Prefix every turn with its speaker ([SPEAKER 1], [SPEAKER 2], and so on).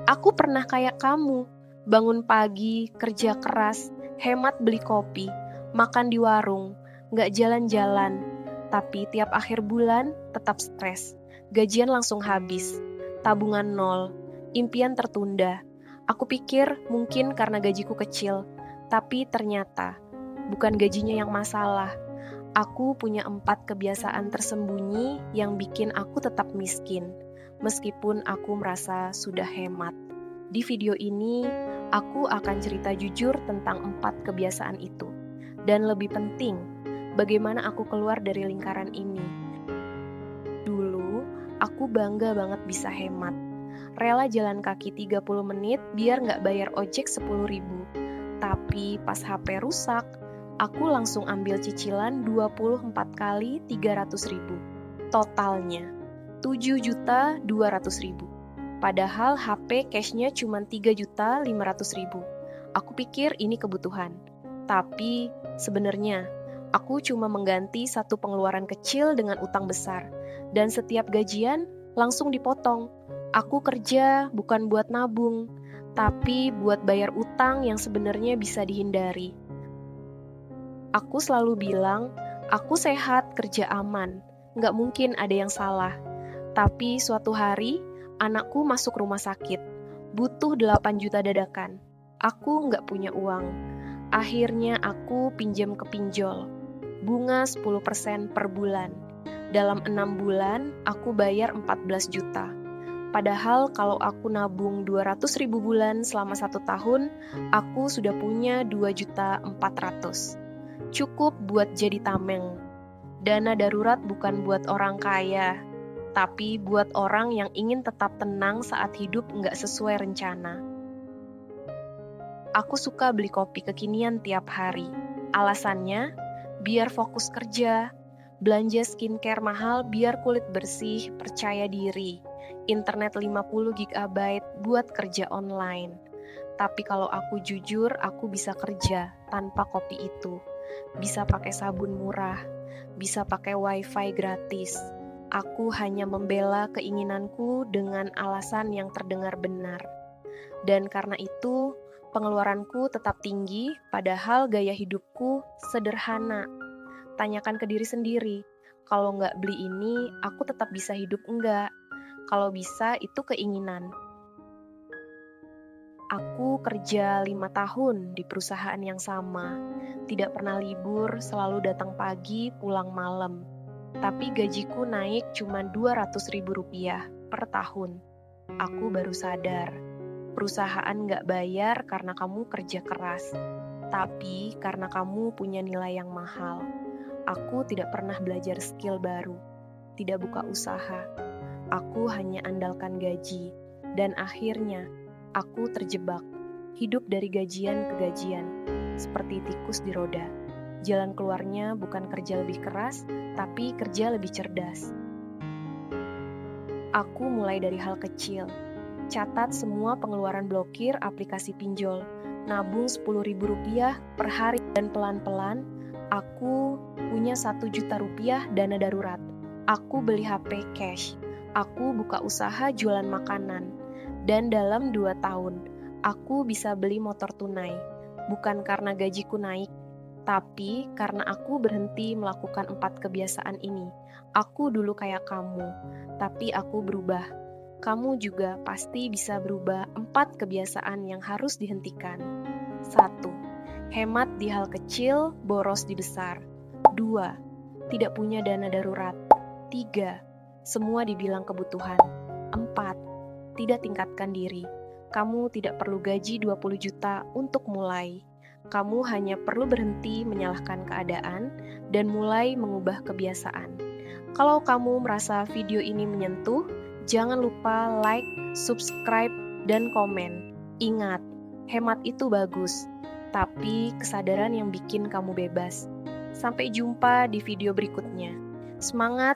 [SPEAKER 1] Aku pernah kayak kamu, bangun pagi, kerja keras, hemat beli kopi, makan di warung, nggak jalan-jalan, tapi tiap akhir bulan tetap stres. Gajian langsung habis, tabungan nol, impian tertunda. Aku pikir mungkin karena gajiku kecil, tapi ternyata bukan gajinya yang masalah. Aku punya 4 kebiasaan tersembunyi yang bikin aku tetap miskin, meskipun aku merasa sudah hemat. Di video ini, aku akan cerita jujur tentang 4 kebiasaan itu. Dan lebih penting, bagaimana aku keluar dari lingkaran ini. Dulu, aku bangga banget bisa hemat. Rela jalan kaki 30 menit biar nggak bayar ojek 10.000. Tapi pas HP rusak, aku langsung ambil cicilan 24 kali 300.000. Totalnya 7.200.000. Padahal HP cashnya cuma 3.500.000. Aku pikir ini kebutuhan. Tapi sebenarnya aku cuma mengganti satu pengeluaran kecil dengan utang besar. Dan setiap gajian langsung dipotong. Aku kerja bukan buat nabung, tapi buat bayar utang yang sebenarnya bisa dihindari. Aku selalu bilang, aku sehat, kerja aman. Nggak mungkin ada yang salah. Tapi suatu hari, anakku masuk rumah sakit. Butuh 8 juta dadakan. Aku nggak punya uang. Akhirnya aku pinjam ke pinjol. Bunga 10% per bulan. Dalam 6 bulan, aku bayar 14 juta. Padahal kalau aku nabung 200.000 bulan selama 1 tahun, aku sudah punya 2.400.000. Cukup buat jadi tameng. Dana darurat bukan buat orang kaya, tapi buat orang yang ingin tetap tenang saat hidup nggak sesuai rencana. Aku suka beli kopi kekinian tiap hari. Alasannya, biar fokus kerja. Belanja skincare mahal biar kulit bersih, percaya diri. Internet 50 GB buat kerja online. Tapi kalau aku jujur, aku bisa kerja tanpa kopi itu. Bisa pakai sabun murah, bisa pakai wifi gratis. Aku hanya membela keinginanku dengan alasan yang terdengar benar. Dan karena itu, pengeluaranku tetap tinggi, padahal gaya hidupku sederhana. Tanyakan ke diri sendiri, kalau nggak beli ini, aku tetap bisa hidup enggak? Kalau bisa, itu keinginan. Aku kerja 5 tahun di perusahaan yang sama. Tidak pernah libur, selalu datang pagi, pulang malam. Tapi gajiku naik cuma 200.000 rupiah per tahun. Aku baru sadar, perusahaan nggak bayar karena kamu kerja keras, tapi karena kamu punya nilai yang mahal. Aku tidak pernah belajar skill baru, tidak buka usaha. Aku hanya andalkan gaji, dan akhirnya aku terjebak, hidup dari gajian ke gajian, seperti tikus di roda. Jalan keluarnya bukan kerja lebih keras, tapi kerja lebih cerdas. Aku mulai dari hal kecil. Catat semua pengeluaran, blokir aplikasi pinjol, nabung 10.000 rupiah per hari, dan pelan-pelan aku punya 1 juta rupiah dana darurat. Aku beli HP cash. Aku buka usaha jualan makanan. Dan dalam 2 tahun, aku bisa beli motor tunai. Bukan karena gajiku naik, tapi karena aku berhenti melakukan 4 kebiasaan ini. Aku dulu kayak kamu, tapi aku berubah. Kamu juga pasti bisa berubah. 4 kebiasaan yang harus dihentikan. 1. Hemat di hal kecil, boros di besar. 2. Tidak punya dana darurat. 3. Semua dibilang kebutuhan. 4. Tidak tingkatkan diri. Kamu tidak perlu gaji 20 juta untuk mulai. Kamu hanya perlu berhenti menyalahkan keadaan dan mulai mengubah kebiasaan. Kalau kamu merasa video ini menyentuh, jangan lupa like, subscribe, dan komen. Ingat, hemat itu bagus, tapi kesadaran yang bikin kamu bebas. Sampai jumpa di video berikutnya. Semangat